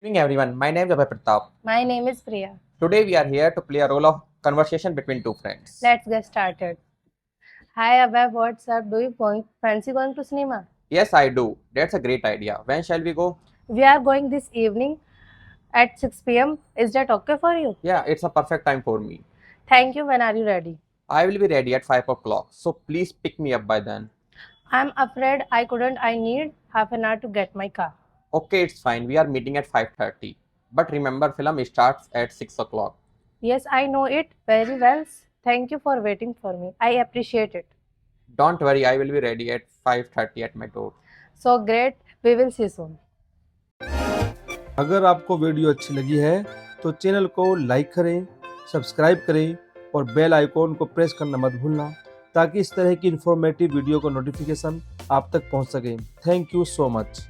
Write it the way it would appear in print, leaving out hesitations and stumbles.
Good evening everyone, my name is Abhay Pratap. My name is Priya. Today we are here to play a role of conversation between two friends. Let's get started. Hi Abhay, what's up? Do you fancy going to cinema? Yes, I do. That's a great idea. When shall we go? We are going this evening at 6 p.m. Is that okay for you? Yeah, it's a perfect time for me. Thank you. When are you ready? I will be ready at 5 o'clock, so please pick me up by then. I'm afraid I couldn't. I need half an hour to get my car. Okay, it's fine. We are meeting at 5:30. But remember, film starts at 6 o'clock. Yes, I know it very well. Thank you for waiting for me. I appreciate it. Don't worry, I will be ready at 5:30 at my door. So great. We will see soon. अगर आपको video अच्छी लगी है तो channel को like करें, subscribe करें और बेल आइकॉन को प्रेस करना मत भूलना ताकि इस तरह की इन्फॉर्मेटिव वीडियो का नोटिफिकेशन आप तक पहुंच सके। Thank you so much.